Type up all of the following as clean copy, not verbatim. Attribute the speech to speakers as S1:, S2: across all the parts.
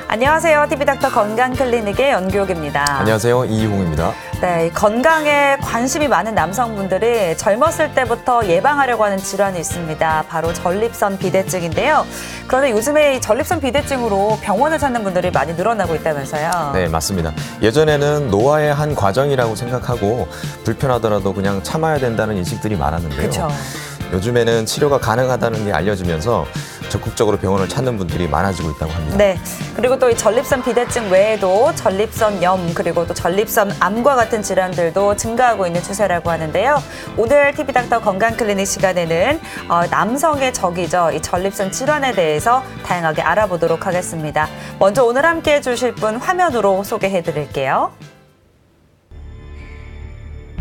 S1: 안녕하세요. TV닥터 건강클리닉의 연규옥입니다.
S2: 안녕하세요. 이희홍입니다.
S1: 네, 건강에 관심이 많은 남성분들이 젊었을 때부터 예방하려고 하는 질환이 있습니다. 바로 전립선 비대증인데요. 그런데 요즘에 이 전립선 비대증으로 병원을 찾는 분들이 많이 늘어나고 있다면서요.
S2: 네, 맞습니다. 예전에는 노화의 한 과정이라고 생각하고 불편하더라도 그냥 참아야 된다는 인식들이 많았는데요.
S1: 그렇죠.
S2: 요즘에는 치료가 가능하다는 게 알려지면서 적극적으로 병원을 찾는 분들이 많아지고 있다고 합니다.
S1: 네, 그리고 또 이 전립선 비대증 외에도 전립선염 그리고 또 전립선암과 같은 질환들도 증가하고 있는 추세라고 하는데요. 오늘 TV닥터 건강클리닉 시간에는 남성의 적이죠. 이 전립선 질환에 대해서 다양하게 알아보도록 하겠습니다. 먼저 오늘 함께해 주실 분 화면으로 소개해 드릴게요.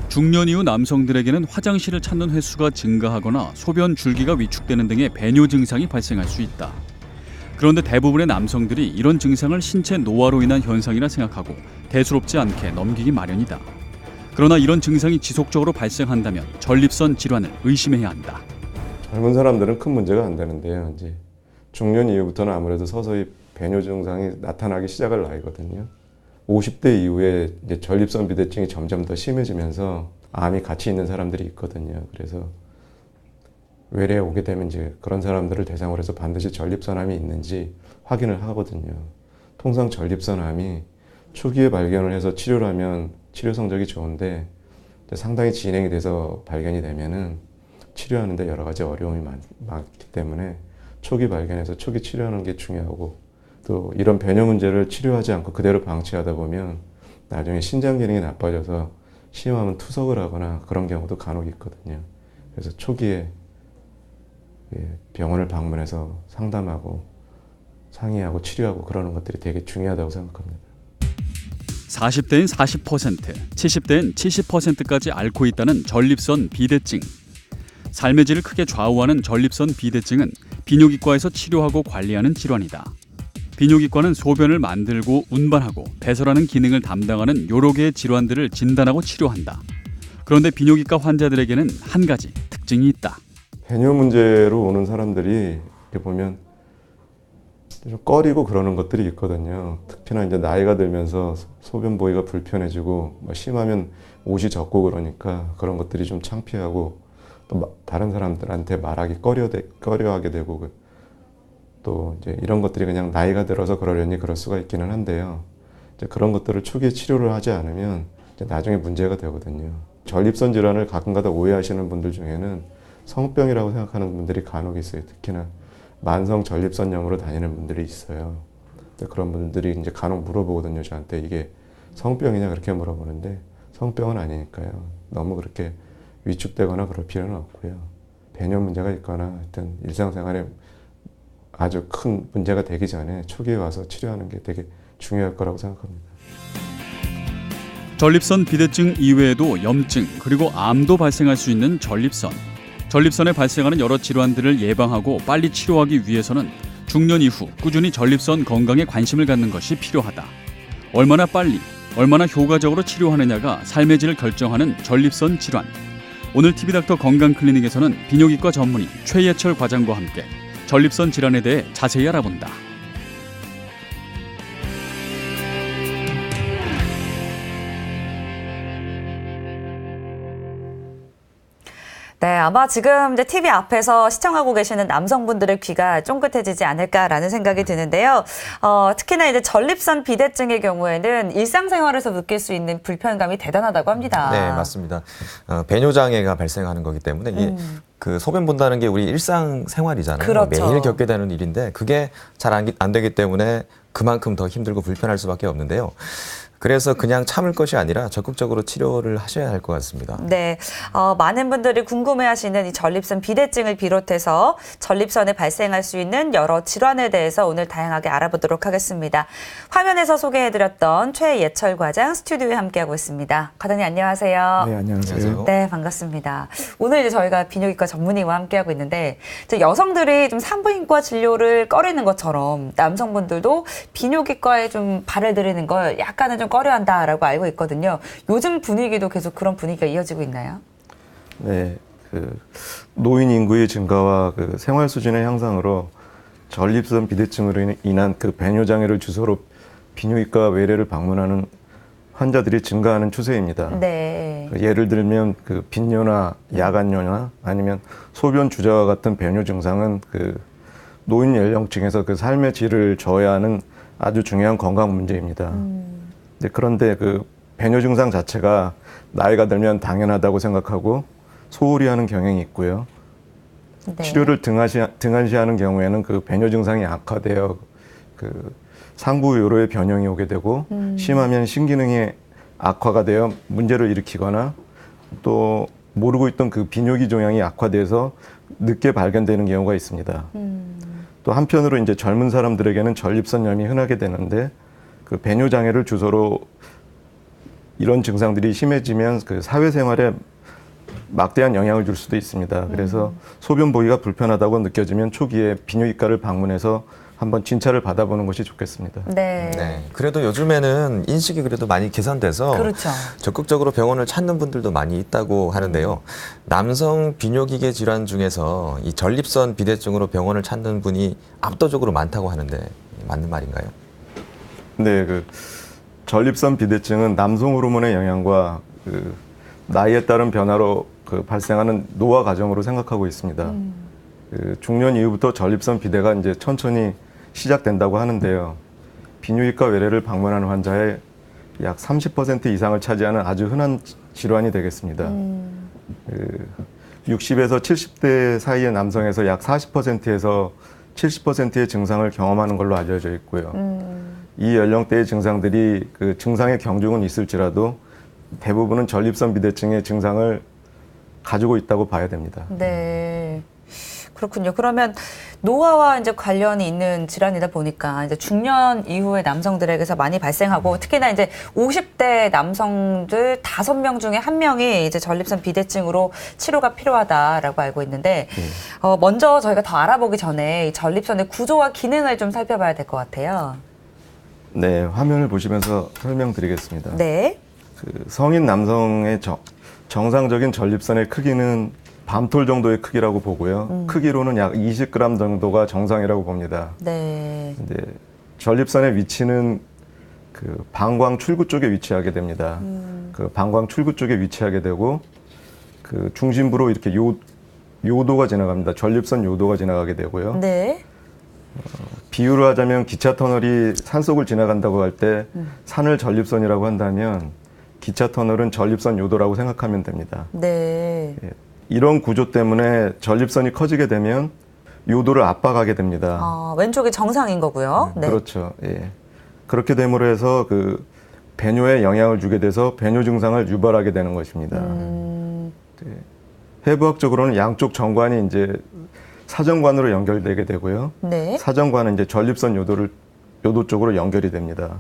S3: 중년 이후 남성들에게는 화장실을 찾는 횟수가 증가하거나 소변 줄기가 위축되는 등의 배뇨 증상이 발생할 수 있다. 그런데 대부분의 남성들이 이런 증상을 신체 노화로 인한 현상이라 생각하고 대수롭지 않게 넘기기 마련이다. 그러나 이런 증상이 지속적으로 발생한다면 전립선 질환을 의심해야 한다.
S4: 젊은 사람들은 큰 문제가 안 되는데요. 이제 중년 이후부터는 아무래도 서서히 배뇨 증상이 나타나기 시작할 나이거든요. 50대 이후에 이제 전립선 비대증이 점점 더 심해지면서 암이 같이 있는 사람들이 있거든요. 그래서 외래에 오게 되면 이제 그런 사람들을 대상으로 해서 반드시 전립선암이 있는지 확인을 하거든요. 통상 전립선암이 초기에 발견을 해서 치료를 하면 치료 성적이 좋은데 상당히 진행이 돼서 발견이 되면은 치료하는데 여러 가지 어려움이 많기 때문에 초기 발견해서 초기 치료하는 게 중요하고, 또 이런 배뇨 문제를 치료하지 않고 그대로 방치하다 보면 나중에 신장 기능이 나빠져서 심하면 투석을 하거나 그런 경우도 간혹 있거든요. 그래서 초기에 병원을 방문해서 상담하고 상의하고 치료하고 그러는 것들이 되게 중요하다고 생각합니다.
S3: 40대인 40%, 70대인 70%까지 앓고 있다는 전립선 비대증. 삶의 질을 크게 좌우하는 전립선 비대증은 비뇨기과에서 치료하고 관리하는 질환이다. 비뇨기과는 소변을 만들고 운반하고 배설하는 기능을 담당하는 여러 개의 질환들을 진단하고 치료한다. 그런데 비뇨기과 환자들에게는 한 가지 특징이 있다.
S4: 배뇨 문제로 오는 사람들이 이렇게 보면 좀 꺼리고 그러는 것들이 있거든요. 특히나 이제 나이가 들면서 소변 보기가 불편해지고 심하면 옷이 젖고 그러니까 그런 것들이 좀 창피하고 또 다른 사람들한테 말하기 꺼려하게 되고, 또 이제 이런 것들이 그냥 나이가 들어서 그러려니 그럴 수가 있기는 한데요. 이제 그런 것들을 초기에 치료를 하지 않으면 이제 나중에 문제가 되거든요. 전립선 질환을 가끔가다 오해하시는 분들 중에는 성병이라고 생각하는 분들이 간혹 있어요. 특히나 만성 전립선염으로 다니는 분들이 있어요. 그런 분들이 이제 간혹 물어보거든요. 저한테 이게 성병이냐 그렇게 물어보는데 성병은 아니니까요. 너무 그렇게 위축되거나 그럴 필요는 없고요. 배뇨 문제가 있거나 하여튼 일상생활에 아주 큰 문제가 되기 전에 초기에 와서 치료하는 게 되게 중요할 거라고 생각합니다.
S3: 전립선 비대증 이외에도 염증 그리고 암도 발생할 수 있는 전립선. 전립선에 발생하는 여러 질환들을 예방하고 빨리 치료하기 위해서는 중년 이후 꾸준히 전립선 건강에 관심을 갖는 것이 필요하다. 얼마나 빨리, 얼마나 효과적으로 치료하느냐가 삶의 질을 결정하는 전립선 질환. 오늘 TV닥터 건강클리닉에서는 비뇨기과 전문의 최예철 과장과 함께 전립선 질환에 대해 자세히 알아본다.
S1: 네, 아마 지금 이제 TV 앞에서 시청하고 계시는 남성분들의 귀가 쫑긋해지지 않을까라는 생각이 드는데요. 특히나 이제 전립선 비대증의 경우에는 일상생활에서 느낄 수 있는 불편감이 대단하다고 합니다.
S2: 네, 맞습니다. 배뇨 장애가 발생하는 거기 때문에 이게 그 소변 본다는 게 우리 일상생활이잖아요.
S1: 그렇죠.
S2: 매일 겪게 되는 일인데 그게 잘 안 되기 때문에 그만큼 더 힘들고 불편할 수밖에 없는데요. 그래서 그냥 참을 것이 아니라 적극적으로 치료를 하셔야 할 것 같습니다.
S1: 네, 많은 분들이 궁금해하시는 이 전립선 비대증을 비롯해서 전립선에 발생할 수 있는 여러 질환에 대해서 오늘 다양하게 알아보도록 하겠습니다. 화면에서 소개해드렸던 최예철 과장 스튜디오에 함께하고 있습니다. 과장님 안녕하세요.
S4: 네, 안녕하세요.
S1: 네, 반갑습니다. 오늘 이제 저희가 비뇨기과 전문의와 함께하고 있는데 여성들이 좀 산부인과 진료를 꺼리는 것처럼 남성분들도 비뇨기과에 좀 발을 들이는 걸 약간은 좀 꺼려한다라고 알고 있거든요. 요즘 분위기도 계속 그런 분위기가 이어지고 있나요?
S4: 네, 노인 인구의 증가와 생활 수준의 향상으로 전립선 비대증으로 인한 그 배뇨 장애를 주소로 비뇨기과 외래를 방문하는 환자들이 증가하는 추세입니다.
S1: 네.
S4: 예를 들면 그 빈뇨나 야간뇨나 아니면 소변 주자와 같은 배뇨 증상은 그 노인 연령층에서 그 삶의 질을 저해하는 아주 중요한 건강 문제입니다. 그런데 그 배뇨 증상 자체가 나이가 들면 당연하다고 생각하고 소홀히 하는 경향이 있고요.
S1: 네.
S4: 치료를 등한시하는 경우에는 그 배뇨 증상이 악화되어 그 상부 요로의 변형이 오게 되고 심하면 신기능이 악화가 되어 문제를 일으키거나 또 모르고 있던 그 비뇨기 종양이 악화돼서 늦게 발견되는 경우가 있습니다. 또 한편으로 이제 젊은 사람들에게는 전립선염이 흔하게 되는데 그 배뇨 장애를 주소로 이런 증상들이 심해지면 그 사회생활에 막대한 영향을 줄 수도 있습니다. 그래서 소변 보기가 불편하다고 느껴지면 초기에 비뇨기과를 방문해서 한번 진찰을 받아보는 것이 좋겠습니다.
S1: 네.
S2: 네. 그래도 요즘에는 인식이 그래도 많이 개선돼서
S1: 그렇죠.
S2: 적극적으로 병원을 찾는 분들도 많이 있다고 하는데요. 남성 비뇨기계 질환 중에서 이 전립선 비대증으로 병원을 찾는 분이 압도적으로 많다고 하는데 맞는 말인가요?
S4: 네, 그 전립선 비대증은 남성 호르몬의 영향과 그 나이에 따른 변화로 그 발생하는 노화 과정으로 생각하고 있습니다. 그 중년 이후부터 전립선 비대가 이제 천천히 시작된다고 하는데요. 비뇨기과 외래를 방문하는 환자의 약 30% 이상을 차지하는 아주 흔한 질환이 되겠습니다. 60에서 70대 사이의 남성에서 약 40%에서 70%의 증상을 경험하는 걸로 알려져 있고요. 이 연령대의 증상들이 그 증상의 경중은 있을지라도 대부분은 전립선 비대증의 증상을 가지고 있다고 봐야 됩니다.
S1: 네. 그렇군요. 그러면 노화와 이제 관련이 있는 질환이다 보니까 이제 중년 이후의 남성들에게서 많이 발생하고 특히나 이제 50대 남성들 5명 중에 1명이 이제 전립선 비대증으로 치료가 필요하다라고 알고 있는데 먼저 저희가 더 알아보기 전에 이 전립선의 구조와 기능을 좀 살펴봐야 될 것 같아요.
S4: 네, 화면을 보시면서 설명드리겠습니다.
S1: 네.
S4: 그 성인 남성의 정상적인 전립선의 크기는 밤톨 정도의 크기라고 보고요. 크기로는 약 20g 정도가 정상이라고 봅니다.
S1: 네.
S4: 근데 전립선의 위치는 그 방광 출구 쪽에 위치하게 됩니다. 그 방광 출구 쪽에 위치하게 되고 그 중심부로 이렇게 요도가 지나갑니다. 전립선 요도가 지나가게 되고요.
S1: 네.
S4: 비유를 하자면 기차 터널이 산속을 지나간다고 할 때 산을 전립선이라고 한다면 기차 터널은 전립선 요도라고 생각하면 됩니다.
S1: 네.
S4: 예. 이런 구조 때문에 전립선이 커지게 되면 요도를 압박하게 됩니다.
S1: 왼쪽이 정상인 거고요. 네.
S4: 그렇죠. 예. 그렇게 됨으로 해서 그 배뇨에 영향을 주게 돼서 배뇨 증상을 유발하게 되는 것입니다. 네. 해부학적으로는 양쪽 정관이 이제 사정관으로 연결되게 되고요.
S1: 네.
S4: 사정관은 이제 전립선 요도 쪽으로 연결이 됩니다.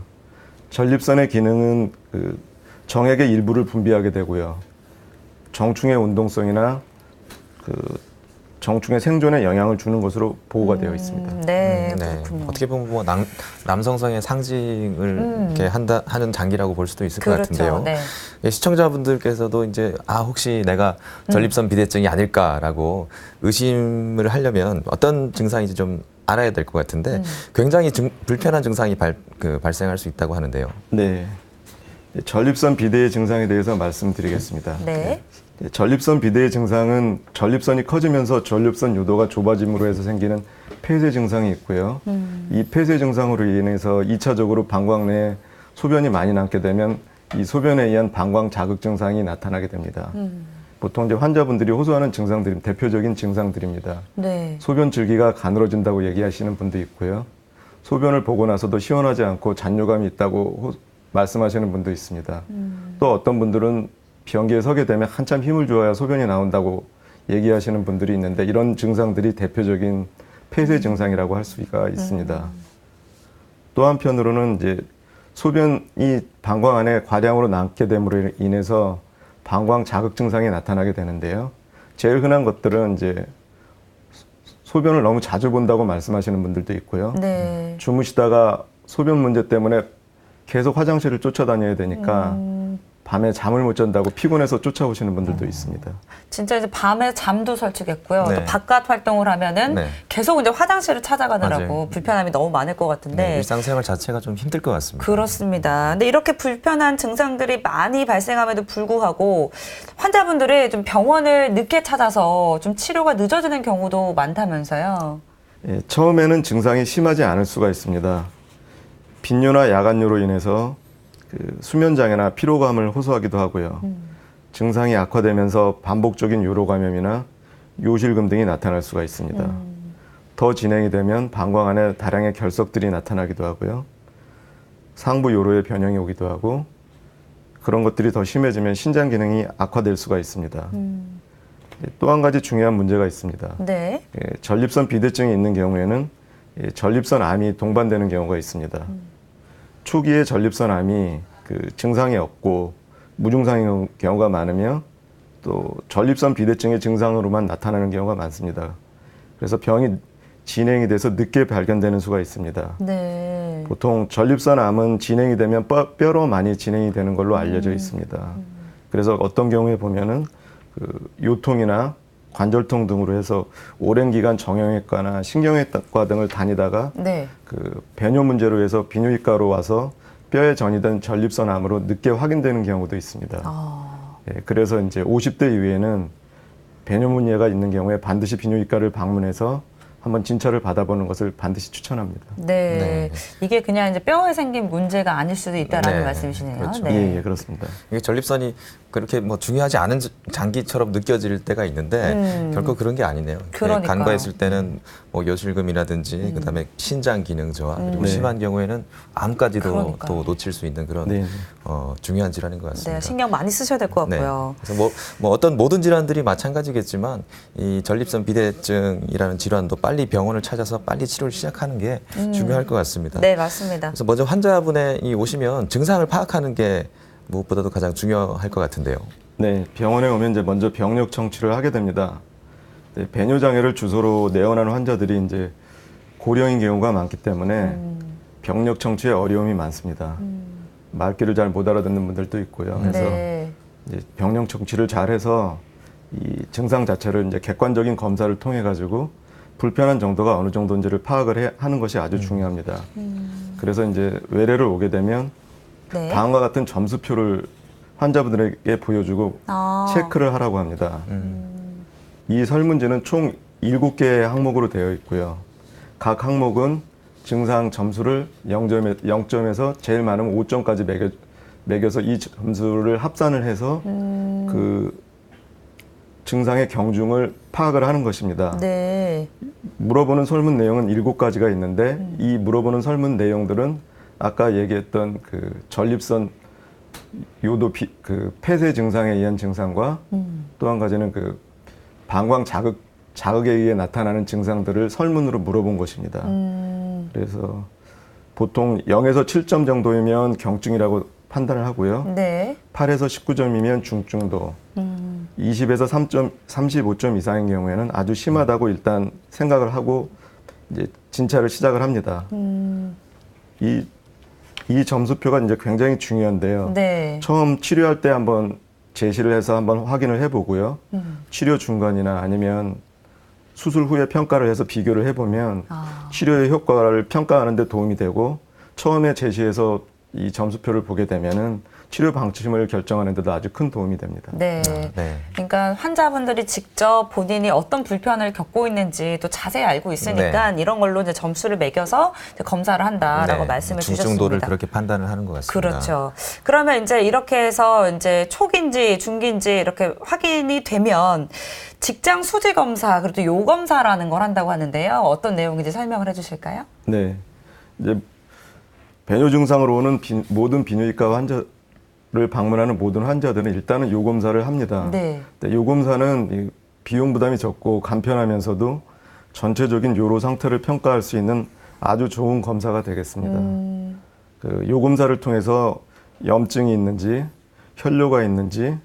S4: 전립선의 기능은 그 정액의 일부를 분비하게 되고요. 정충의 운동성이나 그 정충의 생존에 영향을 주는 것으로 보고가 되어 있습니다.
S1: 네,
S2: 네.
S1: 그렇군요.
S2: 어떻게 보면 뭐 남성성의 상징을 이렇게 하는 장기라고 볼 수도 있을 것
S1: 그렇죠.
S2: 같은데요.
S1: 네.
S2: 예, 시청자분들께서도 이제 혹시 내가 전립선 비대증이 아닐까라고 의심을 하려면 어떤 증상인지 좀 알아야 될 것 같은데 굉장히 불편한 증상이 발생할 수 있다고 하는데요.
S4: 네. 전립선 비대의 증상에 대해서 말씀드리겠습니다.
S1: 네.
S4: 전립선 비대의 증상은 전립선이 커지면서 전립선 요도가 좁아짐으로 해서 생기는 폐쇄 증상이 있고요. 이 폐쇄 증상으로 인해서 2차적으로 방광 내에 소변이 많이 남게 되면 이 소변에 의한 방광 자극 증상이 나타나게 됩니다. 보통 이제 환자분들이 호소하는 증상들이 대표적인 증상들입니다.
S1: 네.
S4: 소변 줄기가 가늘어진다고 얘기하시는 분도 있고요. 소변을 보고 나서도 시원하지 않고 잔뇨감이 있다고 말씀하시는 분도 있습니다. 또 어떤 분들은 변기에 서게 되면 한참 힘을 줘야 소변이 나온다고 얘기하시는 분들이 있는데 이런 증상들이 대표적인 폐쇄 증상이라고 할 수가 있습니다. 또 한편으로는 이제 소변이 방광 안에 과량으로 남게 됨으로 인해서 방광 자극 증상이 나타나게 되는데요. 제일 흔한 것들은 이제 소변을 너무 자주 본다고 말씀하시는 분들도 있고요.
S1: 네.
S4: 주무시다가 소변 문제 때문에 계속 화장실을 쫓아다녀야 되니까 밤에 잠을 못 잔다고 피곤해서 쫓아오시는 분들도 있습니다.
S1: 진짜 이제 밤에 잠도 설치겠고요.
S2: 네.
S1: 또 바깥 활동을 하면은
S2: 네.
S1: 계속 이제 화장실을 찾아가느라고
S2: 맞아요.
S1: 불편함이 너무 많을 것 같은데.
S2: 네, 일상생활 자체가 좀 힘들 것 같습니다.
S1: 그렇습니다. 근데 이렇게 불편한 증상들이 많이 발생함에도 불구하고 환자분들이 좀 병원을 늦게 찾아서 좀 치료가 늦어지는 경우도 많다면서요.
S4: 예, 처음에는 증상이 심하지 않을 수가 있습니다. 빈뇨나 야간뇨로 인해서 그 수면장애나 피로감을 호소하기도 하고요. 증상이 악화되면서 반복적인 요로 감염이나 요실금 등이 나타날 수가 있습니다. 더 진행이 되면 방광 안에 다량의 결석들이 나타나기도 하고요. 상부 요로의 변형이 오기도 하고 그런 것들이 더 심해지면 신장 기능이 악화될 수가 있습니다. 또 한 가지 중요한 문제가 있습니다.
S1: 네.
S4: 전립선 비대증이 있는 경우에는 전립선 암이 동반되는 경우가 있습니다. 초기에 전립선 암이 그 증상이 없고 무증상인 경우가 많으며 또 전립선 비대증의 증상으로만 나타나는 경우가 많습니다. 그래서 병이 진행이 돼서 늦게 발견되는 수가 있습니다.
S1: 네.
S4: 보통 전립선 암은 진행이 되면 뼈로 많이 진행이 되는 걸로 알려져 있습니다. 그래서 어떤 경우에 보면은 그 요통이나 관절통 등으로 해서 오랜 기간 정형외과나 신경외과 등을 다니다가
S1: 네.
S4: 그 배뇨 문제로 해서 비뇨기과로 와서 뼈에 전이된 전립선 암으로 늦게 확인되는 경우도 있습니다. 예, 그래서 이제 50대 이후에는 배뇨 문제가 있는 경우에 반드시 비뇨기과를 방문해서 한번 진찰을 받아보는 것을 반드시 추천합니다.
S1: 네.
S2: 네.
S1: 이게 그냥 이제 뼈에 생긴 문제가 아닐 수도 있다라는
S2: 네.
S1: 말씀이시네요.
S2: 그렇죠.
S1: 네.
S4: 예, 그렇습니다.
S2: 이게 전립선이 그렇게 뭐 중요하지 않은 장기처럼 느껴질 때가 있는데 결코 그런 게 아니네요.
S1: 그러니까요.
S2: 간과했을 때는 뭐 요실금이라든지 그다음에 신장 기능 저하 그리고
S4: 네.
S2: 심한 경우에는 암까지도
S1: 그러니까요.
S2: 또 놓칠 수 있는 그런
S4: 네.
S2: 중요한 질환인 것 같습니다.
S1: 네, 신경 많이 쓰셔야 될 것
S2: 네.
S1: 같고요.
S2: 그래서 뭐 어떤 모든 질환들이 마찬가지겠지만 이 전립선 비대증이라는 질환도 빨리 병원을 찾아서 빨리 치료를 시작하는 게 중요할 것 같습니다.
S1: 네, 맞습니다.
S2: 그래서 먼저 환자분의 이 오시면 증상을 파악하는 게 무엇보다도 가장 중요할 것 같은데요.
S4: 네, 병원에 오면 이제 먼저 병력 청취를 하게 됩니다. 네, 배뇨 장애를 주소로 내원하는 환자들이 이제 고령인 경우가 많기 때문에 병력 청취에 어려움이 많습니다. 말귀를 잘 못 알아듣는 분들도 있고요. 그래서
S1: 네.
S4: 이제 병력 청취를 잘해서 이 증상 자체를 이제 객관적인 검사를 통해 가지고 불편한 정도가 어느 정도인지를 파악을 하는 것이 아주 중요합니다. 그래서 이제 외래를 오게 되면
S1: 네.
S4: 다음과 같은 점수표를 환자분들에게 보여주고
S1: 아.
S4: 체크를 하라고 합니다. 이 설문지는 총 7개의 항목으로 되어 있고요. 각 항목은 증상 점수를 0점에서 제일 많으면 5점까지 매겨서 이 점수를 합산을 해서 그 증상의 경중을 파악을 하는 것입니다.
S1: 네.
S4: 물어보는 설문 내용은 7가지가 있는데 이 물어보는 설문 내용들은 아까 얘기했던 그 전립선 요도 그 폐쇄 증상에 의한 증상과 또 한 가지는 그 방광 자극에 의해 나타나는 증상들을 설문으로 물어본 것입니다. 그래서 보통 0에서 7점 정도이면 경증이라고 판단을 하고요.
S1: 네.
S4: 8에서 19점이면 중증도, 20에서 35점 이상인 경우에는 아주 심하다고 일단 생각을 하고 이제 진찰을 시작을 합니다. 이 점수표가 이제 굉장히 중요한데요.
S1: 네.
S4: 처음 치료할 때 한번 제시를 해서 한번 확인을 해보고요. 치료 중간이나 아니면 수술 후에 평가를 해서 비교를 해보면 치료의 효과를 평가하는 데 도움이 되고 처음에 제시해서 이 점수표를 보게 되면은 치료 방침을 결정하는 데도 아주 큰 도움이 됩니다.
S1: 네.
S2: 네.
S1: 그러니까 환자분들이 직접 본인이 어떤 불편을 겪고 있는지 또 자세히 알고 있으니까 이런 걸로 이제 점수를 매겨서 이제 검사를 한다라고 말씀을
S2: 중증도를
S1: 주셨습니다.
S2: 그렇게 판단을 하는 것 같습니다.
S1: 그렇죠. 그러면 이제 이렇게 해서 이제 초기인지 중기인지 이렇게 확인이 되면 직장 수지 검사 그리고 또 요 검사라는 걸 한다고 하는데요. 어떤 내용인지 설명을 해주실까요?
S4: 네. 이제 배뇨 증상으로 오는 모든 비뇨기과 환자를 방문하는 모든 환자들은 일단은 요 검사를 합니다.
S1: 네.
S4: 요 검사는 이 비용 부담이 적고 간편하면서도 전체적인 요로 상태를 평가할 수 있는 아주 좋은 검사가 되겠습니다. 요 검사를 통해서 염증이 있는지, 혈뇨가 있는지,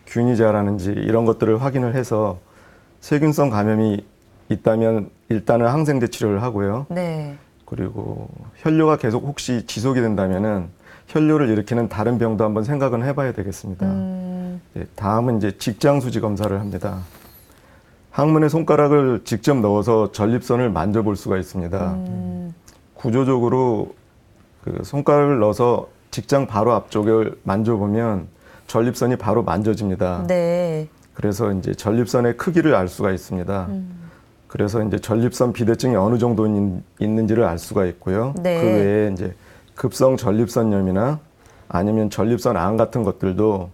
S4: 균이 자라는지 이런 것들을 확인을 해서 세균성 감염이 있다면 일단은 항생제 치료를 하고요.
S1: 네.
S4: 그리고 혈뇨가 계속 혹시 지속이 된다면은 혈뇨를 일으키는 다른 병도 한번 생각은 해봐야 되겠습니다. 예, 다음은 이제 직장 수지 검사를 합니다. 항문에 손가락을 직접 넣어서 전립선을 만져볼 수가 있습니다. 구조적으로 그 손가락을 넣어서 직장 바로 앞쪽을 만져보면 전립선이 바로 만져집니다.
S1: 네.
S4: 그래서 이제 전립선의 크기를 알 수가 있습니다. 그래서 이제 전립선 비대증이 어느 정도 있는지를 알 수가 있고요.
S1: 네.
S4: 그 외에 이제 급성 전립선염이나 아니면 전립선 암 같은 것들도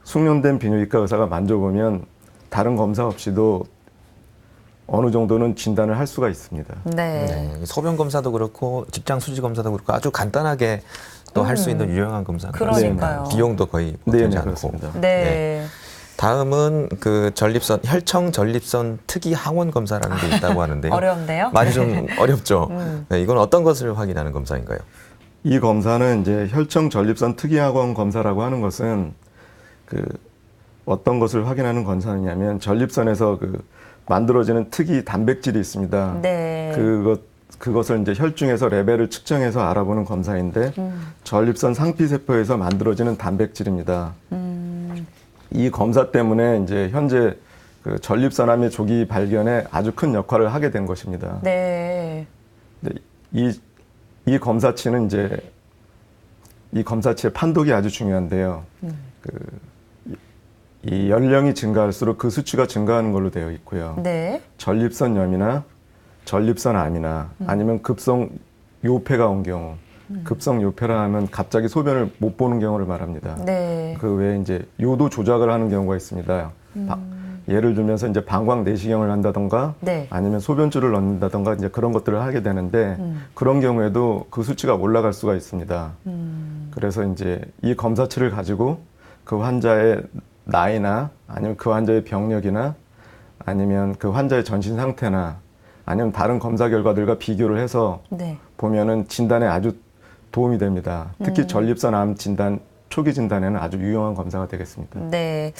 S4: 숙련된 비뇨기과 의사가 만져보면 다른 검사 없이도 어느 정도는 진단을 할 수가 있습니다.
S1: 네.
S2: 네, 소변 검사도 그렇고 직장 수지 검사도 그렇고 아주 간단하게 또 할 수 있는 유용한 검사인 것 같습니다.
S1: 그러니까요.
S2: 비용도 거의
S4: 네,
S2: 들지
S4: 네,
S2: 않고.
S4: 그렇습니다.
S1: 네.
S2: 다음은 그 전립선 혈청 전립선 특이 항원 검사라는 게 있다고 하는데요.
S1: 어려운데요?
S2: 많이 좀 어렵죠. 네, 이건 어떤 것을 확인하는 검사인가요?
S4: 이 검사는 이제 혈청 전립선 특이학원 검사라고 하는 것은 그 어떤 것을 확인하는 검사냐면 전립선에서 그 만들어지는 특이 단백질이 있습니다.
S1: 네.
S4: 그것을 이제 혈중에서 레벨을 측정해서 알아보는 검사인데 전립선 상피세포에서 만들어지는 단백질입니다. 이 검사 때문에 이제 현재 그 전립선암의 조기 발견에 아주 큰 역할을 하게 된 것입니다.
S1: 네.
S4: 근데 이 검사치는 이제 이 검사치의 판독이 아주 중요한데요. 이 연령이 증가할수록 그 수치가 증가하는 걸로 되어 있고요.
S1: 네.
S4: 전립선염이나 전립선암이나 아니면 급성 요폐가 온 경우, 급성 요폐라 하면 갑자기 소변을 못 보는 경우를 말합니다.
S1: 네.
S4: 그 외에 이제 요도 조작을 하는 경우가 있습니다. 예를 들면서 이제 방광 내시경을 한다던가
S1: 네.
S4: 아니면 소변줄을 넣는다던가 이제 그런 것들을 하게 되는데 그런 경우에도 그 수치가 올라갈 수가 있습니다. 그래서 이제 이 검사치를 가지고 그 환자의 나이나 아니면 그 환자의 병력이나 아니면 그 환자의 전신 상태나 아니면 다른 검사 결과들과 비교를 해서
S1: 네.
S4: 보면은 진단에 아주 도움이 됩니다. 특히 전립선암 진단 초기 진단에는 아주 유용한 검사가 되겠습니다.
S1: 네.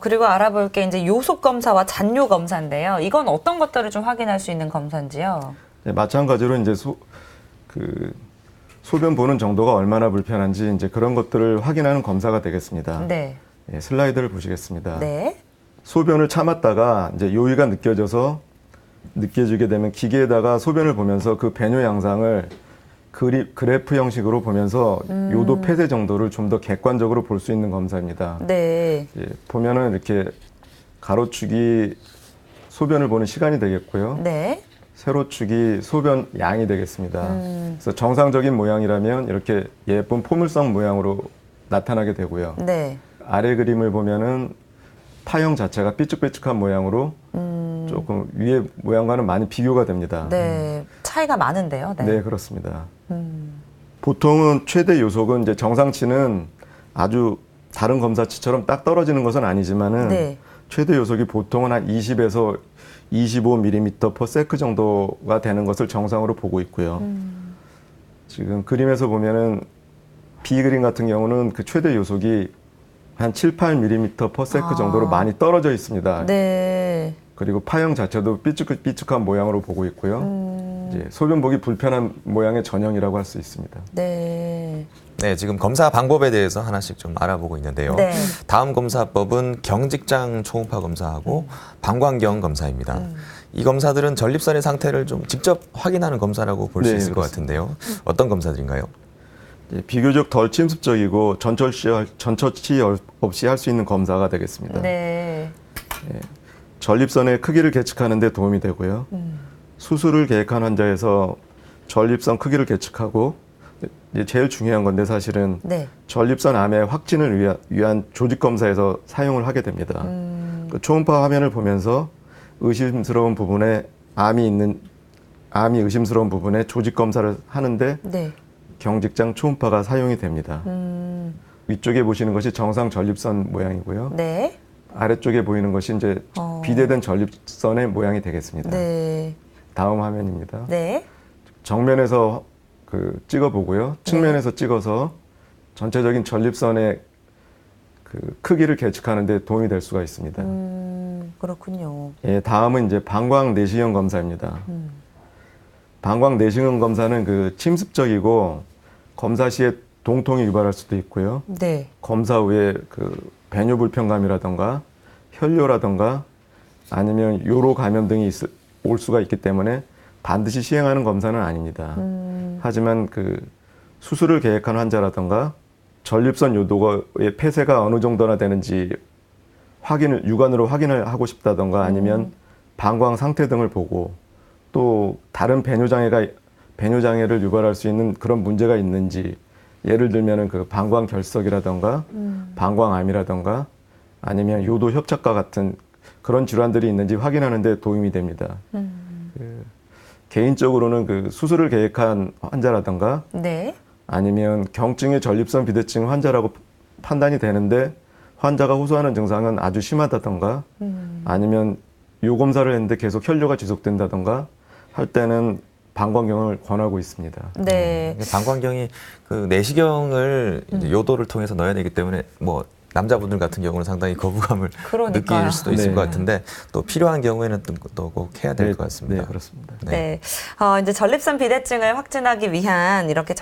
S1: 그리고 알아볼 게 이제 요속 검사와 잔뇨 검사인데요. 이건 어떤 것들을 좀 확인할 수 있는 검사인지요?
S4: 네, 마찬가지로 이제 소변 보는 정도가 얼마나 불편한지 이제 그런 것들을 확인하는 검사가 되겠습니다.
S1: 네.
S4: 예, 슬라이드를 보시겠습니다.
S1: 네.
S4: 소변을 참았다가 이제 요의가 느껴지게 되면 기계에다가 소변을 보면서 그 배뇨 양상을 그래프 형식으로 보면서 요도 폐쇄 정도를 좀 더 객관적으로 볼 수 있는 검사입니다.
S1: 네.
S4: 예, 보면은 이렇게 가로축이 소변을 보는 시간이 되겠고요.
S1: 네.
S4: 세로축이 소변 양이 되겠습니다. 그래서 정상적인 모양이라면 이렇게 예쁜 포물선 모양으로 나타나게 되고요.
S1: 네.
S4: 아래 그림을 보면은 파형 자체가 삐쭉삐쭉한 모양으로 조금 위에 모양과는 많이 비교가 됩니다.
S1: 네. 차이가 많은데요. 네.
S4: 네, 그렇습니다. 보통은 최대 요속은 이제 정상치는 아주 다른 검사치처럼 딱 떨어지는 것은 아니지만은
S1: 네.
S4: 최대 요속이 보통은 한 20에서 25mm/s 정도가 되는 것을 정상으로 보고 있고요. 지금 그림에서 보면은 B 그림 같은 경우는 그 최대 요속이 한 7, 8mm/s 정도로 많이 떨어져 있습니다.
S1: 네.
S4: 그리고 파형 자체도 삐쭉삐쭉한 모양으로 보고 있고요. 이제 소변 보기 불편한 모양의 전형이라고 할 수 있습니다.
S1: 네.
S2: 네, 지금 검사 방법에 대해서 하나씩 좀 알아보고 있는데요.
S1: 네.
S2: 다음 검사법은 경직장 초음파 검사하고 방광경 검사입니다. 이 검사들은 전립선의 상태를 좀 직접 확인하는 검사라고 볼 수
S4: 네,
S2: 있을 것
S4: 그렇습니다.
S2: 같은데요. 어떤 검사들인가요?
S4: 비교적 덜 침습적이고 전처치 없이 할 수 있는 검사가 되겠습니다.
S1: 네.
S4: 전립선의 크기를 계측하는 데 도움이 되고요. 수술을 계획한 환자에서 전립선 크기를 계측하고 이제 제일 중요한 건데 사실은
S1: 네.
S4: 전립선 암의 확진을 위한 조직 검사에서 사용을 하게 됩니다. 그 초음파 화면을 보면서 의심스러운 부분에 암이 의심스러운 부분에 조직 검사를 하는데
S1: 네.
S4: 경직장 초음파가 사용이 됩니다. 위쪽에 보시는 것이 정상 전립선 모양이고요.
S1: 네.
S4: 아래쪽에 보이는 것이 이제 비대된 전립선의 모양이 되겠습니다.
S1: 네.
S4: 다음 화면입니다.
S1: 네.
S4: 정면에서 찍어보고요. 측면에서 찍어서 전체적인 전립선의 그 크기를 계측하는 데 도움이 될 수가 있습니다.
S1: 그렇군요.
S4: 예, 다음은 이제 방광 내시경 검사입니다. 방광 내시경 검사는 그 침습적이고 검사 시에 동통이 유발할 수도 있고요.
S1: 네.
S4: 검사 후에 그 배뇨 불편감이라던가 혈뇨라던가 아니면 요로 감염 등이 올 수가 있기 때문에 반드시 시행하는 검사는 아닙니다. 하지만 그 수술을 계획한 환자라던가 전립선 요도의 폐쇄가 어느 정도나 되는지 육안으로 확인을 하고 싶다던가 아니면 방광 상태 등을 보고 또 다른 배뇨장애를 유발할 수 있는 그런 문제가 있는지, 예를 들면은 그 방광 결석이라던가 방광암이라던가 아니면 요도 협착과 같은 그런 질환들이 있는지 확인하는 데 도움이 됩니다. 개인적으로는 그 수술을 계획한 환자라던가
S1: 네.
S4: 아니면 경증의 전립선 비대증 환자라고 판단이 되는데 환자가 호소하는 증상은 아주 심하다던가 아니면 요 검사를 했는데 계속 혈뇨가 지속된다던가 할 때는 방광경을 권하고 있습니다.
S1: 네.
S2: 방광경이 그 내시경을 이제 요도를 통해서 넣어야 되기 때문에 뭐 남자분들 같은 경우는 상당히 거부감을
S1: 그러니까요.
S2: 느낄 수도 있을
S4: 네.
S2: 것 같은데 또 필요한 경우에는 또 꼭 해야 될 것 같습니다.
S4: 네, 그렇습니다.
S1: 네. 이제 전립선 비대증을 확진하기 위한 이렇게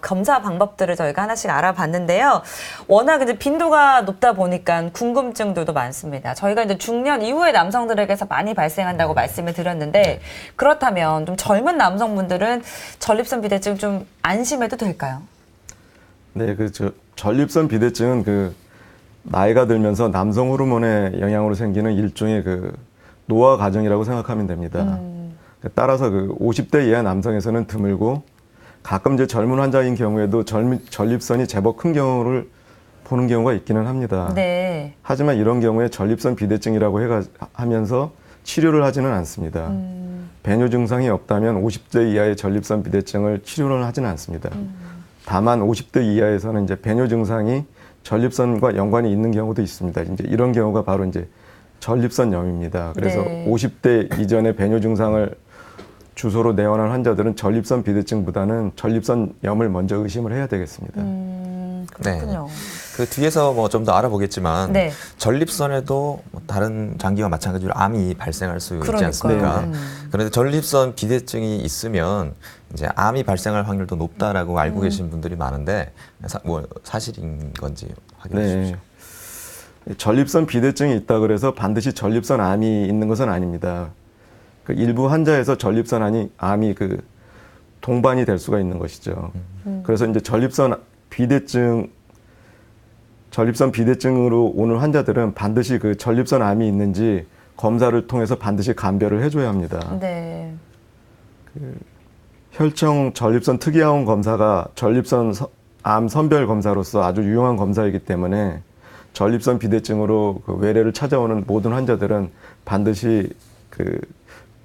S1: 검사 방법들을 저희가 하나씩 알아봤는데요. 워낙 이제 빈도가 높다 보니까 궁금증들도 많습니다. 저희가 이제 중년 이후의 남성들에게서 많이 발생한다고 말씀을 드렸는데 그렇다면 좀 젊은 남성분들은 전립선 비대증 좀 안심해도 될까요?
S4: 네, 전립선 비대증은 그 나이가 들면서 남성 호르몬의 영향으로 생기는 일종의 그 노화 과정이라고 생각하면 됩니다. 따라서 그 50대 이하 남성에서는 드물고 가끔 이제 젊은 환자인 경우에도 전립선이 제법 큰 경우를 보는 경우가 있기는 합니다.
S1: 네.
S4: 하지만 이런 경우에 전립선 비대증이라고 하면서 치료를 하지는 않습니다. 배뇨 증상이 없다면 50대 이하의 전립선 비대증을 치료를 하지는 않습니다. 다만 50대 이하에서는 이제 배뇨 증상이 전립선과 연관이 있는 경우도 있습니다. 이제 이런 경우가 바로 이제 전립선염입니다. 그래서
S1: 네.
S4: 50대 이전에 배뇨 증상을 주소로 내원한 환자들은 전립선 비대증보다는 전립선염을 먼저 의심을 해야 되겠습니다.
S1: 그렇군요.
S2: 그 뒤에서 뭐 좀 더 알아보겠지만
S1: 네.
S2: 전립선에도 뭐 다른 장기와 마찬가지로 암이 발생할 수 있지
S1: 그러니까요.
S2: 않습니까? 그런데 전립선 비대증이 있으면 이제 암이 발생할 확률도 높다라고 알고 계신 분들이 많은데 사실인 건지 확인해 주십시오.
S4: 전립선 비대증이 있다 그래서 반드시 전립선 암이 있는 것은 아닙니다. 그 일부 환자에서 전립선 암이 그 동반이 될 수가 있는 것이죠. 그래서 이제 전립선 비대증으로 오는 환자들은 반드시 그 전립선 암이 있는지 검사를 통해서 반드시 감별을 해줘야 합니다.
S1: 네.
S4: 혈청 전립선 특이항원 검사가 전립선 암 선별 검사로서 아주 유용한 검사이기 때문에 전립선 비대증으로 그 외래를 찾아오는 모든 환자들은 반드시 그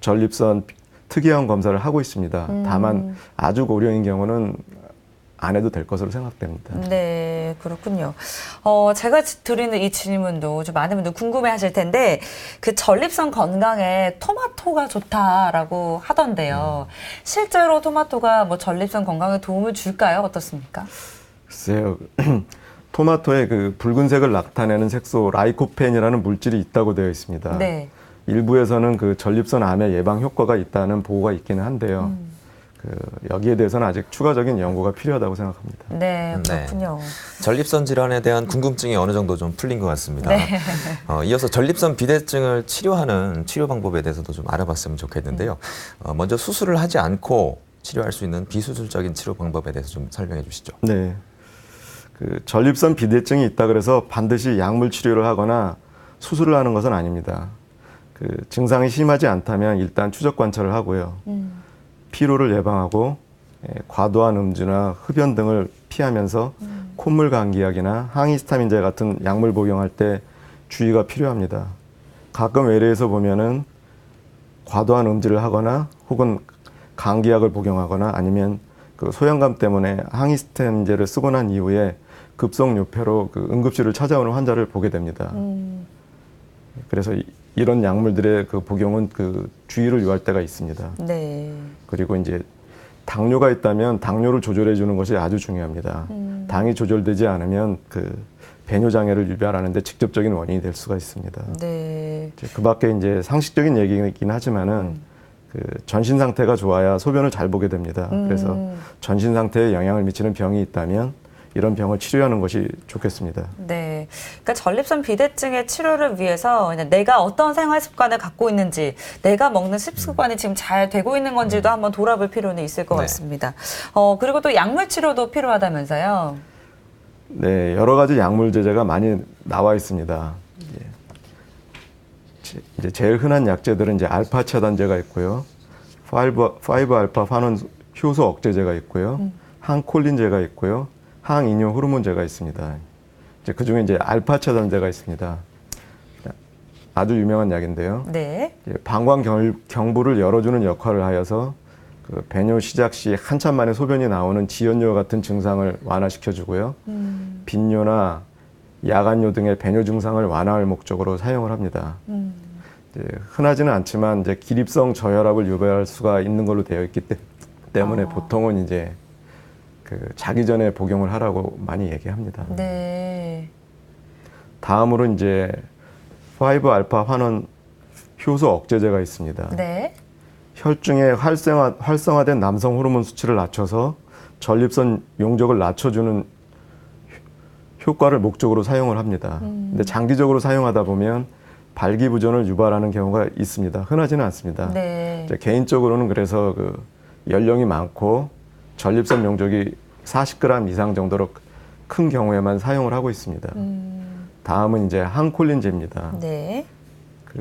S4: 전립선 특이항원 검사를 하고 있습니다. 다만 아주 고령인 경우는 안 해도 될 것으로 생각됩니다.
S1: 네, 그렇군요. 제가 드리는 이 질문도 좀 많은 분들 궁금해 하실 텐데, 그 전립선 건강에 토마토가 좋다라고 하던데요. 실제로 토마토가 뭐 전립선 건강에 도움을 줄까요? 어떻습니까?
S4: 글쎄요. 토마토의 그 붉은색을 나타내는 색소 라이코펜이라는 물질이 있다고 되어 있습니다.
S1: 네.
S4: 일부에서는 그 전립선 암의 예방 효과가 있다는 보고가 있기는 한데요. 여기에 대해서는 아직 추가적인 연구가 필요하다고 생각합니다.
S1: 네, 그렇군요.
S2: 전립선 질환에 대한 궁금증이 어느 정도 좀 풀린 것 같습니다.
S1: 네.
S2: 이어서 전립선 비대증을 치료하는 치료 방법에 대해서도 좀 알아봤으면 좋겠는데요. 먼저 수술을 하지 않고 치료할 수 있는 비수술적인 치료 방법에 대해서 좀 설명해 주시죠.
S4: 네. 그 전립선 비대증이 있다 그래서 반드시 약물 치료를 하거나 수술을 하는 것은 아닙니다. 그 증상이 심하지 않다면 일단 추적 관찰을 하고요. 피로를 예방하고 과도한 음주나 흡연 등을 피하면서 콧물 감기약이나 항히스타민제 같은 약물 복용할 때 주의가 필요합니다. 가끔 외래에서 보면은 과도한 음주를 하거나 혹은 감기약을 복용하거나 아니면 그 소염감 때문에 항히스타민제를 쓰고 난 이후에 급성요폐로 그 응급실을 찾아오는 환자를 보게 됩니다. 그래서 이런 약물들의 그 복용은 그 주의를 요할 때가 있습니다.
S1: 네.
S4: 그리고 이제 당뇨가 있다면 당뇨를 조절해 주는 것이 아주 중요합니다. 당이 조절되지 않으면 그 배뇨 장애를 유발하는 데 직접적인 원인이 될 수가 있습니다.
S1: 네.
S4: 그 밖에 이제 상식적인 얘기이긴 하지만은 그 전신 상태가 좋아야 소변을 잘 보게 됩니다. 그래서 전신 상태에 영향을 미치는 병이 있다면 이런 병을 치료하는 것이 좋겠습니다.
S1: 네. 그러니까 전립선 비대증의 치료를 위해서 그냥 내가 어떤 생활 습관을 갖고 있는지, 내가 먹는 식습관이 지금 잘 되고 있는 건지도 한번 돌아볼 필요는 있을 것
S2: 네.
S1: 같습니다. 그리고 또 약물 치료도 필요하다면서요?
S4: 네, 여러 가지 약물 제제가 많이 나와 있습니다. 이제 제일 흔한 약제들은 이제 알파 차단제가 있고요, 5알파 환원 효소 억제제가 있고요, 항콜린제가 있고요, 항이뇨 호르몬제가 있습니다. 이제 그 중에 이제 알파 차단제가 있습니다. 아주 유명한 약인데요.
S1: 네.
S4: 이제 방광 경부를 열어주는 역할을 하여서 그 배뇨 시작 시 한참 만에 소변이 나오는 지연뇨 같은 증상을 완화시켜주고요. 빈뇨나 야간뇨 등의 배뇨 증상을 완화할 목적으로 사용을 합니다. 이제 흔하지는 않지만 이제 기립성 저혈압을 유발할 수가 있는 걸로 되어 있기 때문에 보통은 이제 그 자기 전에 복용을 하라고 많이 얘기합니다.
S1: 네.
S4: 다음으로 이제 5알파 환원 효소 억제제가 있습니다.
S1: 네.
S4: 혈중에 활성화된 남성 호르몬 수치를 낮춰서 전립선 용적을 낮춰주는 효과를 목적으로 사용을 합니다. 근데 장기적으로 사용하다 보면 발기부전을 유발하는 경우가 있습니다. 흔하지는 않습니다.
S1: 네.
S4: 이제 개인적으로는 그래서 그 연령이 많고 전립선 용적이 40g 이상 정도로 큰 경우에만 사용을 하고 있습니다. 다음은 이제 항콜린제입니다.
S1: 네.
S4: 그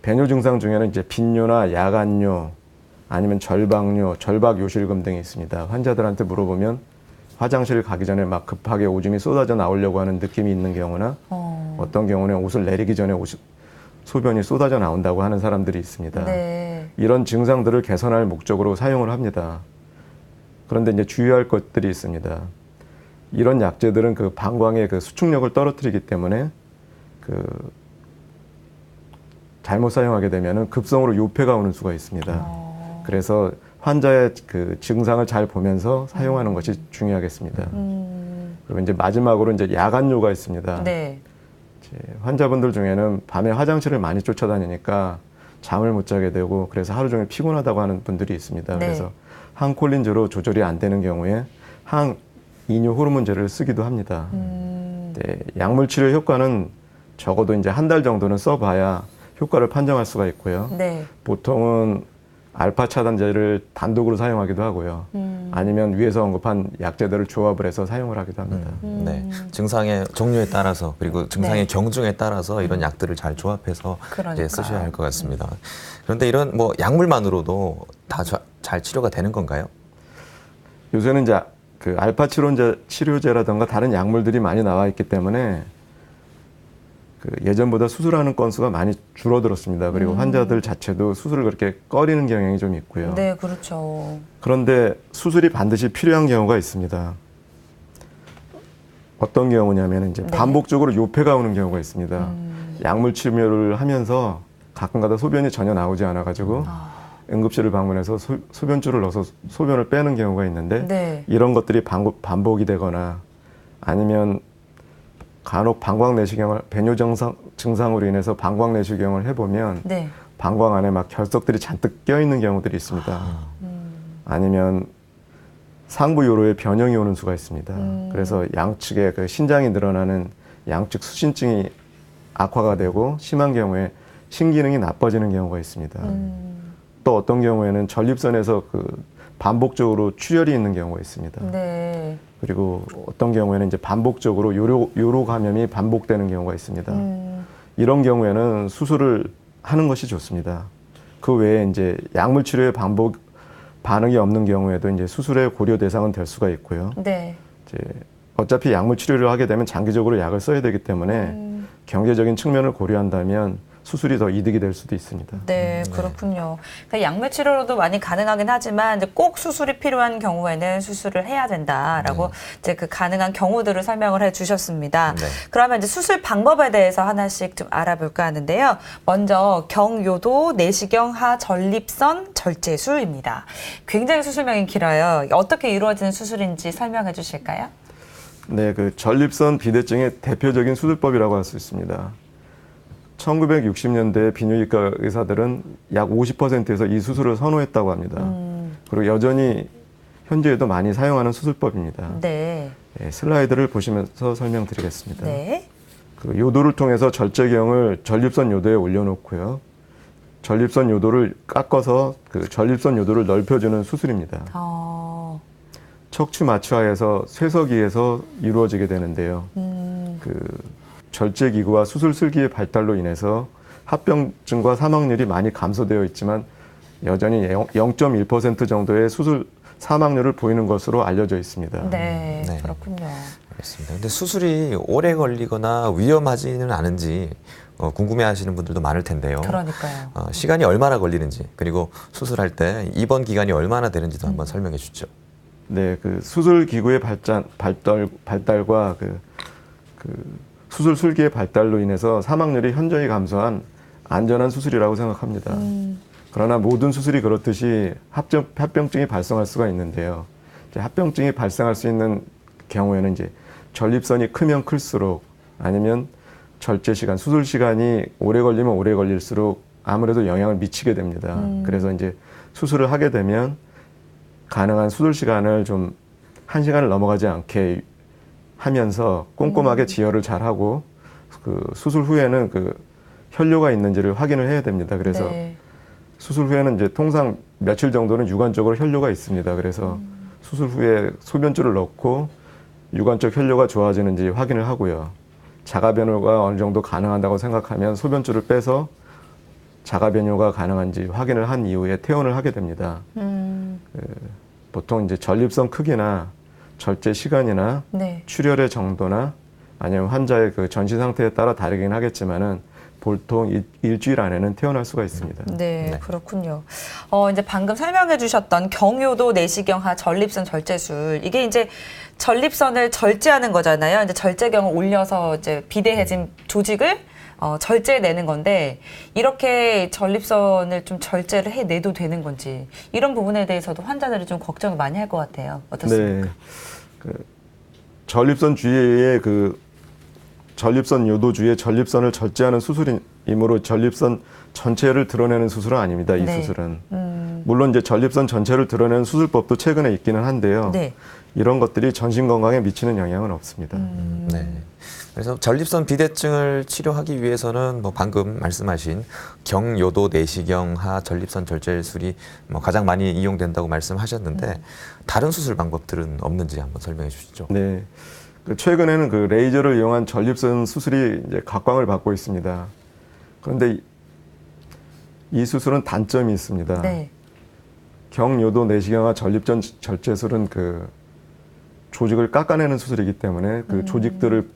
S4: 배뇨 증상 중에는 이제 빈뇨나 야간뇨 아니면 절박뇨, 절박요실금 등이 있습니다. 환자들한테 물어보면 화장실 가기 전에 막 급하게 오줌이 쏟아져 나오려고 하는 느낌이 있는 경우나 어떤 경우는 옷을 내리기 전에 소변이 쏟아져 나온다고 하는 사람들이 있습니다.
S1: 네.
S4: 이런 증상들을 개선할 목적으로 사용을 합니다. 그런데 이제 주의할 것들이 있습니다. 이런 약제들은 그 방광의 그 수축력을 떨어뜨리기 때문에 그 잘못 사용하게 되면은 급성으로 요폐가 오는 수가 있습니다. 그래서 환자의 그 증상을 잘 보면서 사용하는 것이 중요하겠습니다. 그리고 이제 마지막으로 이제 야간뇨가 있습니다.
S1: 네.
S4: 이제 환자분들 중에는 밤에 화장실을 많이 쫓아다니니까 잠을 못 자게 되고 그래서 하루 종일 피곤하다고 하는 분들이 있습니다.
S1: 네.
S4: 그래서 항콜린제로 조절이 안 되는 경우에 항이뇨 호르몬제를 쓰기도 합니다. 네, 약물 치료 효과는 적어도 이제 한 달 정도는 써봐야 효과를 판정할 수가 있고요.
S1: 네.
S4: 보통은 알파 차단제를 단독으로 사용하기도 하고요. 아니면 위에서 언급한 약제들을 조합을 해서 사용을 하기도 합니다.
S2: 네. 증상의 종류에 따라서 그리고 증상의
S1: 네.
S2: 경중에 따라서 이런 약들을 잘 조합해서
S1: 그러니까.
S2: 이제 쓰셔야 할 것 같습니다. 그런데 이런 뭐 약물만으로도 다 잘 치료가 되는 건가요?
S4: 요새는 이제 그 알파 치료제라든가 다른 약물들이 많이 나와 있기 때문에 그 예전보다 수술하는 건수가 많이 줄어들었습니다. 그리고 환자들 자체도 수술을 그렇게 꺼리는 경향이 좀 있고요.
S1: 네, 그렇죠.
S4: 그런데 수술이 반드시 필요한 경우가 있습니다. 어떤 경우냐면 이제
S1: 네.
S4: 반복적으로 요폐가 오는 경우가 있습니다. 약물 치료를 하면서 가끔가다 소변이 전혀 나오지 않아가지고 응급실을 방문해서 소변줄을 넣어서 소변을 빼는 경우가 있는데
S1: 네.
S4: 이런 것들이 반복이 되거나 아니면 간혹 방광 내시경을 배뇨 증상으로 인해서 방광 내시경을 해보면
S1: 네.
S4: 방광 안에 막 결석들이 잔뜩 껴 있는 경우들이 있습니다. 아니면 상부 요로에 변형이 오는 수가 있습니다. 그래서 양측에 그 신장이 늘어나는 양측 수신증이 악화가 되고 심한 경우에 신기능이 나빠지는 경우가 있습니다. 또 어떤 경우에는 전립선에서 그 반복적으로 출혈이 있는 경우가 있습니다.
S1: 네.
S4: 그리고 어떤 경우에는 이제 반복적으로 요로 감염이 반복되는 경우가 있습니다. 이런 경우에는 수술을 하는 것이 좋습니다. 그 외에 이제 약물 치료의 반응이 없는 경우에도 이제 수술의 고려 대상은 될 수가 있고요.
S1: 네.
S4: 이제 어차피 약물 치료를 하게 되면 장기적으로 약을 써야 되기 때문에 경제적인 측면을 고려한다면 수술이 더 이득이 될 수도 있습니다.
S1: 네, 그렇군요. 그러니까 약물 치료로도 많이 가능하긴 하지만 이제 꼭 수술이 필요한 경우에는 수술을 해야 된다라고 이제 그 가능한 경우들을 설명을 해주셨습니다.
S2: 네.
S1: 그러면 이제 수술 방법에 대해서 하나씩 좀 알아볼까 하는데요. 먼저 경요도 내시경 하 전립선 절제술입니다. 굉장히 수술명이 길어요. 어떻게 이루어지는 수술인지 설명해 주실까요?
S4: 네, 그 전립선 비대증의 대표적인 수술법이라고 할 수 있습니다. 1960년대 비뇨기과 의사들은 약 50%에서 이 수술을 선호했다고 합니다. 그리고 여전히 현재에도 많이 사용하는 수술법입니다.
S1: 네.
S4: 네, 슬라이드를 보시면서 설명드리겠습니다.
S1: 네.
S4: 그 요도를 통해서 절제경을 전립선 요도에 올려놓고요. 전립선 요도를 깎아서 그 전립선 요도를 넓혀주는 수술입니다. 척추 마취하에서 쇠석기에서 이루어지게 되는데요. 그 절제기구와 수술 슬기의 발달로 인해서 합병증과 사망률이 많이 감소되어 있지만 여전히 0.1% 정도의 수술 사망률을 보이는 것으로 알려져 있습니다.
S1: 네,
S2: 네.
S1: 그렇군요.
S2: 알겠습니다. 근데 수술이 오래 걸리거나 위험하지는 않은지 궁금해하시는 분들도 많을 텐데요.
S1: 그러니까요.
S2: 시간이 얼마나 걸리는지 그리고 수술할 때 입원 기간이 얼마나 되는지도 한번 설명해 주죠.
S4: 네, 그 수술 기구의 발달과 그 수술 술기의 발달로 인해서 사망률이 현저히 감소한 안전한 수술이라고 생각합니다. 그러나 모든 수술이 그렇듯이 합병증이 발생할 수가 있는데요. 이제 합병증이 발생할 수 있는 경우에는 이제 전립선이 크면 클수록 아니면 절제 시간, 수술 시간이 오래 걸리면 오래 걸릴수록 아무래도 영향을 미치게 됩니다. 그래서 이제 수술을 하게 되면 가능한 수술 시간을 좀 1시간을 넘어가지 않게 하면서 꼼꼼하게 지혈을 잘 하고 그 수술 후에는 그 혈뇨가 있는지를 확인을 해야 됩니다. 그래서
S1: 네.
S4: 수술 후에는 이제 통상 며칠 정도는 유관적으로 혈뇨가 있습니다. 그래서 수술 후에 소변줄을 넣고 유관적 혈뇨가 좋아지는지 확인을 하고요. 자가 변효가 어느 정도 가능하다고 생각하면 소변줄을 빼서 자가 변효가 가능한지 확인을 한 이후에 퇴원을 하게 됩니다. 보통 이제 전립선 크기나 절제 시간이나
S1: 네.
S4: 출혈의 정도나 아니면 환자의 그 전신 상태에 따라 다르긴 하겠지만은 보통 일주일 안에는 퇴원할 수가 있습니다.
S1: 네,
S2: 네.
S1: 그렇군요. 이제 방금 설명해 주셨던 경요도 내시경하 전립선 절제술. 이게 이제 전립선을 절제하는 거잖아요. 이제 절제경을 올려서 이제 비대해진 조직을 절제해내는 건데, 이렇게 전립선을 좀 절제를 해내도 되는 건지, 이런 부분에 대해서도 환자들이 좀 걱정을 많이 할 것 같아요. 어떻습니까?
S4: 네. 그 전립선 주위에 그 전립선 요도 주위에 전립선을 절제하는 수술이므로 전립선 전체를 드러내는 수술은 아닙니다. 이
S1: 네.
S4: 수술은. 물론 이제 전립선 전체를 드러내는 수술법도 최근에 있기는 한데요.
S1: 네.
S4: 이런 것들이 전신 건강에 미치는 영향은 없습니다.
S2: 네. 그래서 전립선 비대증을 치료하기 위해서는 뭐 방금 말씀하신 경요도 내시경하 전립선 절제술이 뭐 가장 많이 이용된다고 말씀하셨는데 다른 수술 방법들은 없는지 한번 설명해 주시죠.
S4: 네. 그 최근에는 그 레이저를 이용한 전립선 수술이 이제 각광을 받고 있습니다. 그런데 이 수술은 단점이 있습니다.
S1: 네.
S4: 경요도 내시경화 전립선 절제술은 그 조직을 깎아내는 수술이기 때문에 그 조직들을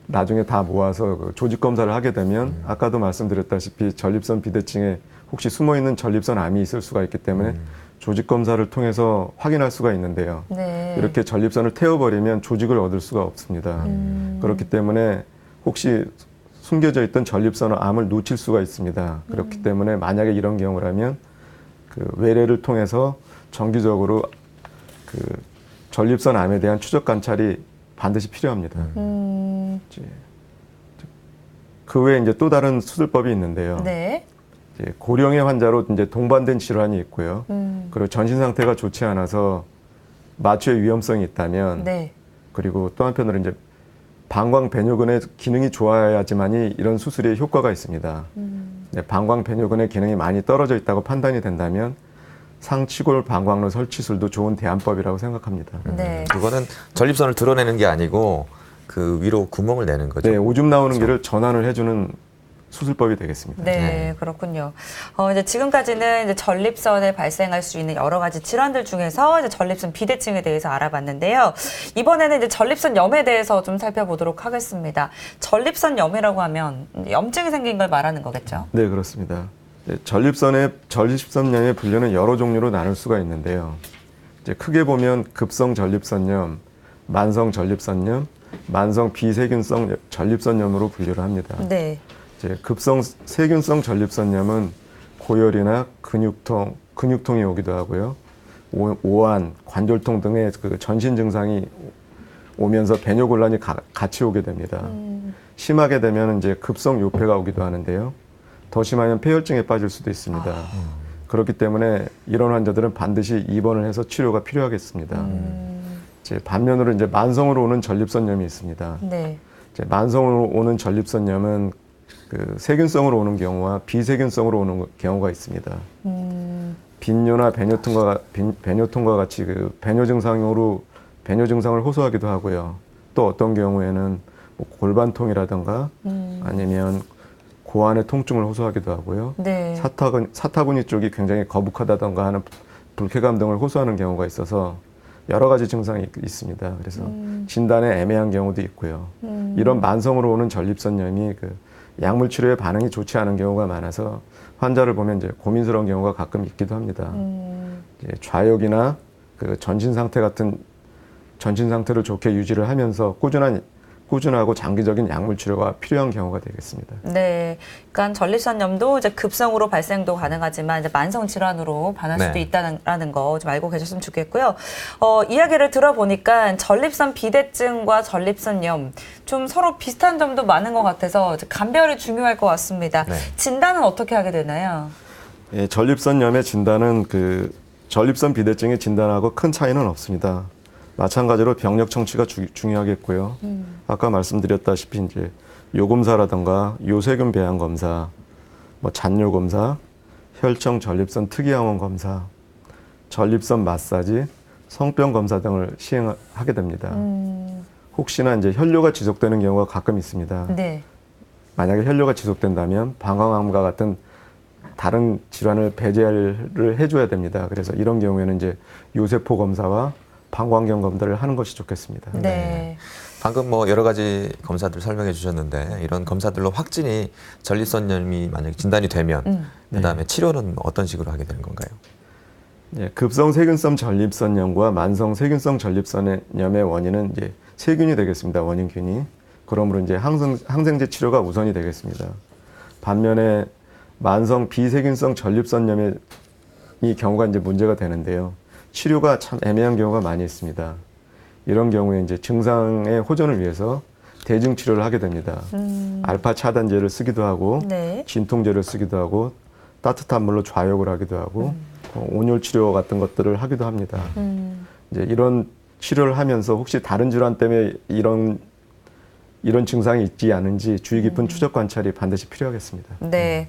S4: 나중에 다 모아서 그 조직 검사를 하게 되면 아까도 말씀드렸다시피 전립선 비대증에 혹시 숨어 있는 전립선 암이 있을 수가 있기 때문에 조직 검사를 통해서 확인할 수가 있는데요.
S1: 네.
S4: 이렇게 전립선을 태워버리면 조직을 얻을 수가 없습니다. 그렇기 때문에 혹시 숨겨져 있던 전립선 암을 놓칠 수가 있습니다. 그렇기 때문에 만약에 이런 경우라면 그 외래를 통해서 정기적으로 그 전립선 암에 대한 추적 관찰이 반드시 필요합니다. 그 외에 이제 또 다른 수술법이 있는데요.
S1: 네.
S4: 이제 고령의 환자로 이제 동반된 질환이 있고요. 그리고 전신 상태가 좋지 않아서 마취의 위험성이 있다면,
S1: 네.
S4: 그리고 또 한편으로 이제 방광 배뇨근의 기능이 좋아야지만이 이런 수술에 효과가 있습니다. 네, 방광 배뇨근의 기능이 많이 떨어져 있다고 판단이 된다면 상치골 방광로 설치술도 좋은 대안법이라고 생각합니다.
S1: 네.
S2: 그거는 전립선을 드러내는 게 아니고 그 위로 구멍을 내는 거죠.
S4: 네, 오줌 나오는 길을 전환을 해주는 수술법이 되겠습니다.
S1: 네, 그렇군요. 이제 지금까지는 이제 전립선에 발생할 수 있는 여러 가지 질환들 중에서 이제 전립선 비대증에 대해서 알아봤는데요. 이번에는 이제 전립선염에 대해서 좀 살펴보도록 하겠습니다. 전립선염이라고 하면 염증이 생긴 걸 말하는 거겠죠?
S4: 네, 그렇습니다. 전립선염의 분류는 여러 종류로 나눌 수가 있는데요. 이제 크게 보면 급성 전립선염, 만성 전립선염, 만성 비세균성 전립선염으로 분류를 합니다.
S1: 네.
S4: 이제 급성 세균성 전립선염은 고열이나 근육통이 오기도 하고요. 오한, 관절통 등의 그 전신 증상이 오면서 배뇨곤란이 같이 오게 됩니다. 심하게 되면 이제 급성 요폐가 오기도 하는데요. 더 심하면 폐혈증에 빠질 수도 있습니다. 그렇기 때문에 이런 환자들은 반드시 입원을 해서 치료가 필요하겠습니다. 이제 반면으로 이제 만성으로 오는 전립선염이 있습니다.
S1: 네.
S4: 이제 만성으로 오는 전립선염은 그 세균성으로 오는 경우와 비세균성으로 오는 경우가 있습니다. 빈뇨나 배뇨통과 같이 그 배뇨 증상을 호소하기도 하고요. 또 어떤 경우에는 뭐 골반통이라든가 아니면 고환의 통증을 호소하기도 하고요.
S1: 네.
S4: 사타구니 쪽이 굉장히 거북하다던가 하는 불쾌감 등을 호소하는 경우가 있어서 여러 가지 증상이 있습니다. 그래서 진단에 애매한 경우도 있고요. 이런 만성으로 오는 전립선염이 그 약물 치료에 반응이 좋지 않은 경우가 많아서 환자를 보면 이제 고민스러운 경우가 가끔 있기도 합니다. 이제 좌욕이나 그 전신 상태를 좋게 유지를 하면서 꾸준하고 장기적인 약물 치료가 필요한 경우가 되겠습니다.
S1: 네, 그러니까 전립선염도 이제 급성으로 발생도 가능하지만 이제 만성 질환으로 반할 수도
S2: 네.
S1: 있다는 거 좀 알고 계셨으면 좋겠고요. 이야기를 들어보니까 전립선 비대증과 전립선염 좀 서로 비슷한 점도 많은 것 같아서 이제 감별이 중요할 것 같습니다.
S2: 네. 진단은
S1: 진단은 어떻게 하게 되나요?
S4: 예, 전립선염의 진단은 그 전립선 비대증의 진단하고 큰 차이는 없습니다. 마찬가지로 병력 청취가 중요하겠고요. 아까 말씀드렸다시피 이제 요검사라든가 요세균 배양 검사, 뭐 잔뇨 검사, 혈청 전립선 특이항원 검사, 전립선 마사지, 성병 검사 등을 시행하게 됩니다. 혹시나 이제 혈뇨가 지속되는 경우가 가끔 있습니다.
S1: 네.
S4: 만약에 혈뇨가 지속된다면 방광암과 같은 다른 질환을 배제를 해줘야 됩니다. 그래서 이런 경우에는 이제 요세포 검사와 방광경 검사를 하는 것이 좋겠습니다.
S1: 네.
S2: 방금 뭐 여러 가지 검사들 설명해 주셨는데 이런 검사들로 확진이 전립선염이 만약에 진단이 되면 그다음에 치료는 어떤 식으로 하게 되는 건가요?
S4: 예, 급성 세균성 전립선염과 만성 세균성 전립선염의 원인은 이제 세균이 되겠습니다. 원인균이. 그러므로 이제 항생제 치료가 우선이 되겠습니다. 반면에 만성 비세균성 전립선염의 이 경우가 이제 문제가 되는데요. 치료가 참 애매한 경우가 많이 있습니다. 이런 경우에 이제 증상의 호전을 위해서 대증 치료를 하게 됩니다. 알파 차단제를 쓰기도 하고,
S1: 네.
S4: 진통제를 쓰기도 하고, 따뜻한 물로 좌욕을 하기도 하고, 온열 치료 같은 것들을 하기도 합니다. 이제 이런 치료를 하면서 혹시 다른 질환 때문에 이런 증상이 있지 않은지 주의 깊은 추적 관찰이 반드시 필요하겠습니다.
S1: 네,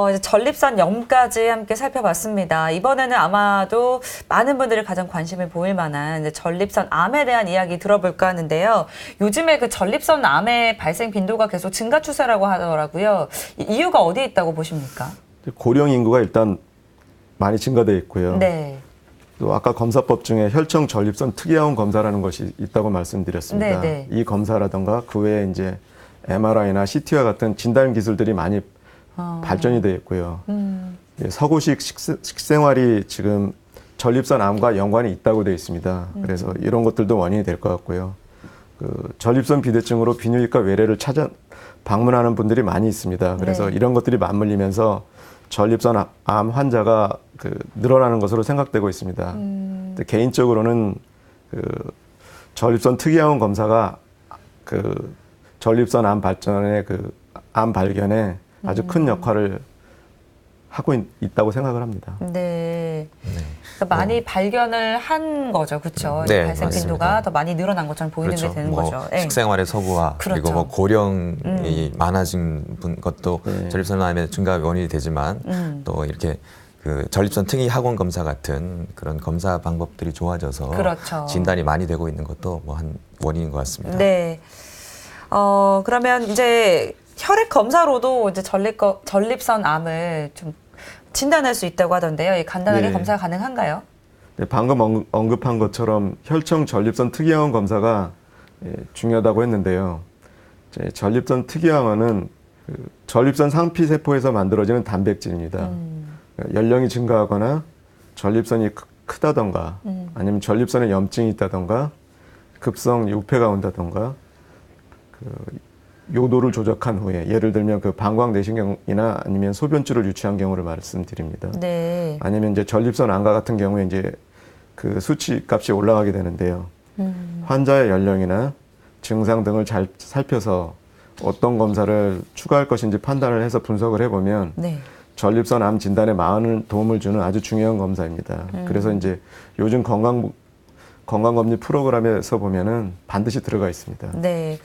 S1: 이제 전립선염까지 함께 살펴봤습니다. 이번에는 아마도 많은 분들이 가장 관심을 보일 만한 이제 전립선암에 대한 이야기 들어볼까 하는데요. 요즘에 그 전립선암의 발생 빈도가 계속 증가 추세라고 하더라고요. 이유가 어디에 있다고 보십니까?
S4: 고령 인구가 일단 많이 증가되어 있고요.
S1: 네.
S4: 또 아까 검사법 중에 혈청 전립선 특이항원 검사라는 것이 있다고 말씀드렸습니다.
S1: 네, 네.
S4: 이 검사라든가 그 외에 이제 MRI나 CT와 같은 진단 기술들이 많이 발전이 되어 있고요. 예, 서구식 식생활이 지금 전립선암과 연관이 있다고 되어 있습니다. 그래서 이런 것들도 원인이 될 것 같고요. 그 전립선 비대증으로 비뇨기과 외래를 방문하는 분들이 많이 있습니다. 그래서
S1: 네.
S4: 이런 것들이 맞물리면서 전립선암 환자가 늘어나는 것으로 생각되고 있습니다. 근데 개인적으로는 그 전립선 특이항원 검사가 그 전립선암 발전의 암 발견에 아주 큰 역할을 하고 있다고 생각을 합니다.
S1: 네. 그러니까 많이 발견을 한 거죠, 그렇죠?
S2: 네,
S1: 발생
S2: 맞습니다.
S1: 빈도가 더 많이 늘어난 것처럼 보이는
S2: 그렇죠.
S1: 게 되는
S2: 뭐
S1: 거죠. 네.
S2: 식생활의 서구화
S1: 그렇죠.
S2: 그리고 뭐 고령이 많아진 것도
S4: 네.
S2: 전립선암의 증가 원인이 되지만 또 이렇게 그 전립선 특이 학원 검사 같은 그런 검사 방법들이 좋아져서
S1: 그렇죠.
S2: 진단이 많이 되고 있는 것도 뭐 한 원인인 것 같습니다.
S1: 네. 그러면 이제 혈액 검사로도 이제 전립선암을 좀 진단할 수 있다고 하던데요. 간단하게
S4: 네.
S1: 검사가 가능한가요?
S4: 네, 방금 언급한 것처럼 혈청 전립선 특이항원 검사가 중요하다고 했는데요. 전립선 특이항원은 전립선 상피세포에서 만들어지는 단백질입니다. 연령이 증가하거나 전립선이 크다던가 아니면 전립선에 염증이 있다던가 급성 요폐가 온다던가 요도를 조작한 후에 예를 들면 방광 내시경이나 아니면 소변줄을 유치한 경우를 말씀드립니다.
S1: 네.
S4: 아니면 이제 전립선 암과 같은 경우에 이제 수치 값이 올라가게 되는데요. 환자의 연령이나 증상 등을 잘 살펴서 어떤 검사를 추가할 것인지 판단을 해서 분석을 해보면
S1: 네.
S4: 전립선 암 진단에 많은 도움을 주는 아주 중요한 검사입니다. 그래서 이제 요즘 건강검진 프로그램에서 보면은 반드시 들어가 있습니다.
S1: 네.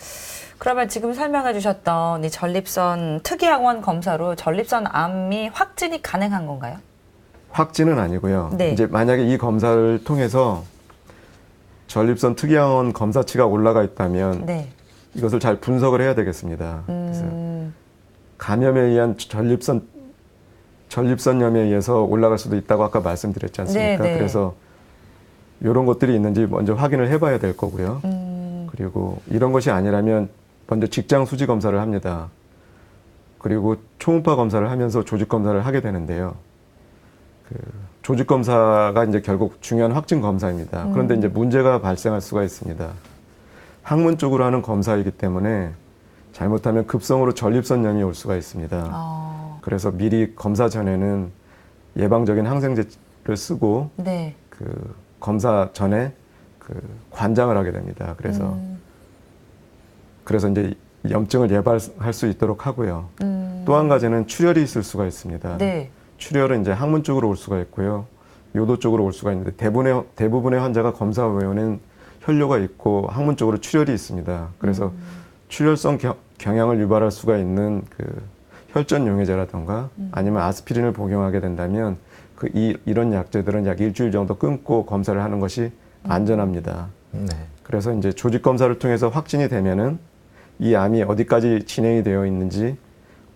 S1: 그러면 지금 설명해 주셨던 이 전립선 특이항원 검사로 전립선 암이 확진이 가능한 건가요?
S4: 확진은 아니고요.
S1: 네.
S4: 이제 만약에 이 검사를 통해서 전립선 특이항원 검사치가 올라가 있다면
S1: 네.
S4: 이것을 잘 분석을 해야 되겠습니다. 그래서 감염에 의한 전립선염에 의해서 올라갈 수도 있다고 아까 말씀드렸지 않습니까?
S1: 네, 네.
S4: 그래서 이런 것들이 있는지 먼저 확인을 해봐야 될 거고요. 그리고 이런 것이 아니라면 먼저 직장 수지 검사를 합니다. 그리고 초음파 검사를 하면서 조직 검사를 하게 되는데요. 그 조직 검사가 이제 결국 중요한 확진 검사입니다. 그런데 이제 문제가 발생할 수가 있습니다. 항문 쪽으로 하는 검사이기 때문에 잘못하면 급성으로 전립선염이 올 수가 있습니다. 그래서 미리 검사 전에는 예방적인 항생제를 쓰고
S1: 네.
S4: 그 검사 전에 그 관장을 하게 됩니다. 그래서 이제 염증을 예방할 수 있도록 하고요. 또 한 가지는 출혈이 있을 수가 있습니다.
S1: 네.
S4: 출혈은 이제 항문 쪽으로 올 수가 있고요. 요도 쪽으로 올 수가 있는데 대부분의 환자가 검사 후에는 혈뇨가 있고 항문 쪽으로 출혈이 있습니다. 그래서 출혈성 경향을 유발할 수가 있는 그 혈전 용해제라든가 아니면 아스피린을 복용하게 된다면 이런 약제들은 약 일주일 정도 끊고 검사를 하는 것이 안전합니다.
S2: 네.
S4: 그래서 이제 조직 검사를 통해서 확진이 되면은 이 암이 어디까지 진행이 되어 있는지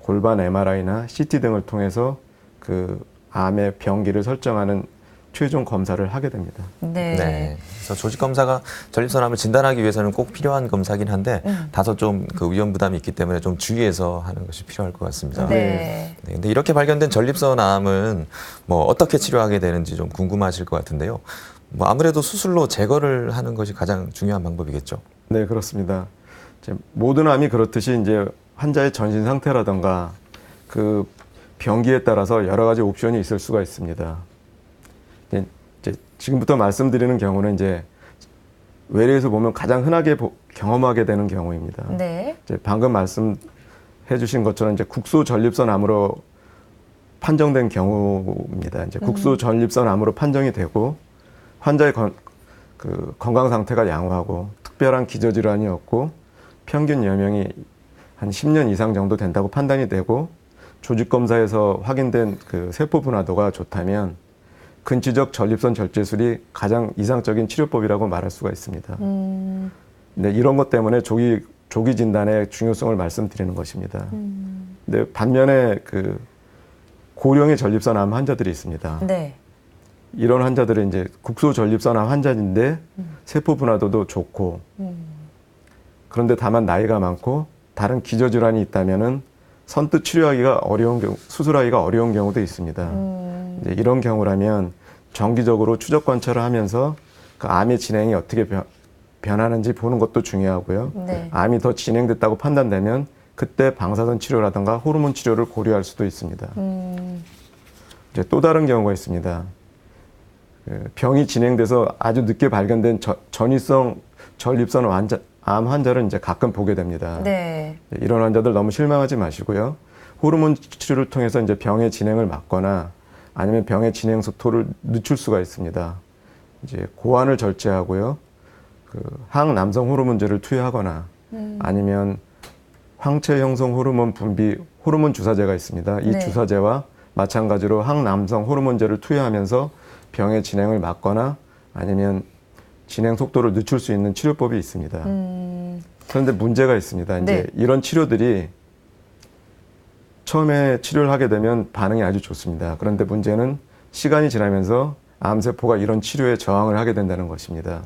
S4: 골반 MRI나 CT 등을 통해서 그 암의 병기를 설정하는 최종 검사를 하게 됩니다.
S1: 네.
S2: 네. 그래서 조직 검사가 전립선암을 진단하기 위해서는 꼭 필요한 검사긴 한데 다소 좀 그 위험 부담이 있기 때문에 좀 주의해서 하는 것이 필요할 것 같습니다.
S1: 네.
S2: 네, 근데 이렇게 발견된 전립선암은 뭐 어떻게 치료하게 되는지 좀 궁금하실 것 같은데요. 뭐 아무래도 수술로 제거를 하는 것이 가장 중요한 방법이겠죠.
S4: 네, 그렇습니다. 이제 모든 암이 그렇듯이 이제 환자의 전신 상태라든가 그 병기에 따라서 여러 가지 옵션이 있을 수가 있습니다. 이제 지금부터 말씀드리는 경우는 이제 외래에서 보면 가장 흔하게 경험하게 되는 경우입니다.
S1: 네.
S4: 이제 방금 말씀해 주신 것처럼 이제 국소 전립선암으로 판정된 경우입니다. 이제 국소 전립선암으로 판정이 되고 환자의 건강 상태가 양호하고 특별한 기저질환이 없고 평균 여명이 한 10년 이상 정도 된다고 판단이 되고 조직 검사에서 확인된 그 세포 분화도가 좋다면 근치적 전립선 절제술이 가장 이상적인 치료법이라고 말할 수가 있습니다. 네, 이런 것 때문에 조기 진단의 중요성을 말씀드리는 것입니다. 근데 반면에 그 고령의 전립선암 환자들이 있습니다.
S1: 네.
S4: 이런 환자들은 이제 국소 전립선암 환자인데 세포 분화도도 좋고 그런데 다만 나이가 많고 다른 기저질환이 있다면은 선뜻 치료하기가 어려운 경우, 수술하기가 어려운 경우도 있습니다. 이제 이런 경우라면 정기적으로 추적 관찰을 하면서 그 암의 진행이 어떻게 변하는지 보는 것도 중요하고요.
S1: 네.
S4: 암이 더 진행됐다고 판단되면 그때 방사선 치료라든가 호르몬 치료를 고려할 수도 있습니다. 이제 또 다른 경우가 있습니다. 그 병이 진행돼서 아주 늦게 발견된 전이성 전립선 암 환자를 이제 가끔 보게 됩니다.
S1: 네.
S4: 이런 환자들 너무 실망하지 마시고요. 호르몬 치료를 통해서 이제 병의 진행을 막거나 아니면 병의 진행 속도를 늦출 수가 있습니다. 이제 고환을 절제하고요. 그 항남성 호르몬제를 투여하거나 아니면 황체 형성 호르몬 분비 호르몬 주사제가 있습니다. 이
S1: 네.
S4: 주사제와 마찬가지로 항남성 호르몬제를 투여하면서 병의 진행을 막거나 아니면 진행 속도를 늦출 수 있는 치료법이 있습니다. 그런데 문제가 있습니다. 이제
S1: 네.
S4: 이런 치료들이 처음에 치료를 하게 되면 반응이 아주 좋습니다. 그런데 문제는 시간이 지나면서 암세포가 이런 치료에 저항을 하게 된다는 것입니다.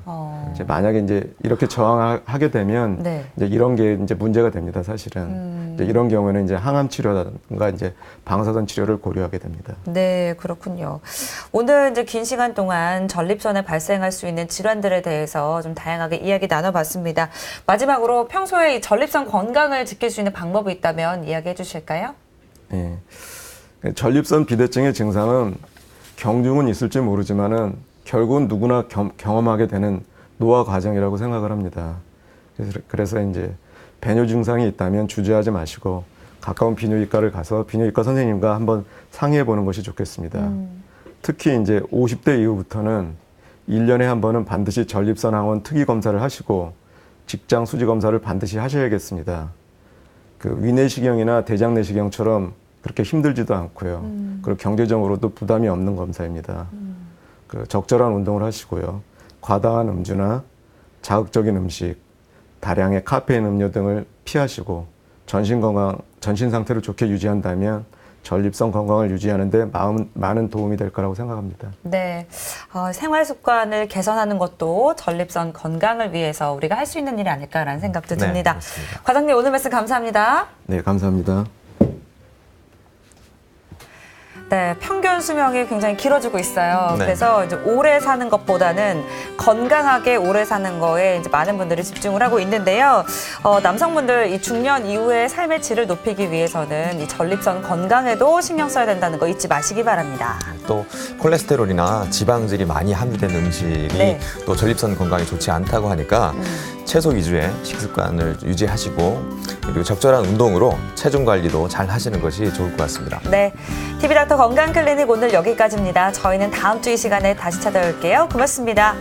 S4: 이제 만약에 이제 이렇게 저항하게 되면
S1: 네.
S4: 이제 이런 게 이제 문제가 됩니다. 사실은 이제 이런 경우에는 이제 항암 치료라든가 이제 방사선 치료를 고려하게 됩니다.
S1: 네, 그렇군요. 오늘 이제 긴 시간 동안 전립선에 발생할 수 있는 질환들에 대해서 좀 다양하게 이야기 나눠봤습니다. 마지막으로 평소에 이 전립선 건강을 지킬 수 있는 방법이 있다면 이야기해 주실까요?
S4: 예. 전립선 비대증의 증상은 경중은 있을지 모르지만은 결국은 누구나 경험하게 되는 노화 과정이라고 생각을 합니다. 그래서 이제 배뇨 증상이 있다면 주저하지 마시고 가까운 비뇨기과를 가서 비뇨기과 선생님과 한번 상의해 보는 것이 좋겠습니다. 특히 이제 50대 이후부터는 1년에 한 번은 반드시 전립선 항원 특이 검사를 하시고 직장 수지 검사를 반드시 하셔야겠습니다. 그 위내시경이나 대장내시경처럼 그렇게 힘들지도 않고요. 그리고 경제적으로도 부담이 없는 검사입니다. 그 적절한 운동을 하시고요. 과다한 음주나 자극적인 음식, 다량의 카페인 음료 등을 피하시고 전신 상태를 좋게 유지한다면 전립선 건강을 유지하는 데 많은 도움이 될 거라고 생각합니다.
S1: 네, 생활 습관을 개선하는 것도 전립선 건강을 위해서 우리가 할 수 있는 일이 아닐까라는 생각도
S2: 네,
S1: 듭니다.
S2: 그렇습니다.
S1: 과장님 오늘 말씀 감사합니다.
S4: 네, 감사합니다.
S1: 네, 평균 수명이 굉장히 길어지고 있어요.
S2: 네.
S1: 그래서 이제 오래 사는 것보다는 건강하게 오래 사는 거에 이제 많은 분들이 집중을 하고 있는데요. 남성분들 이 중년 이후의 삶의 질을 높이기 위해서는 이 전립선 건강에도 신경 써야 된다는 거 잊지 마시기 바랍니다.
S2: 또 콜레스테롤이나 지방질이 많이 함유된 음식이
S1: 네.
S2: 또 전립선 건강에 좋지 않다고 하니까 채소 위주의 식습관을 유지하시고 그리고 적절한 운동으로 체중 관리도 잘 하시는 것이 좋을 것 같습니다.
S1: 네, TV닥터 건강클리닉 오늘 여기까지입니다. 저희는 다음 주 이 시간에 다시 찾아올게요. 고맙습니다.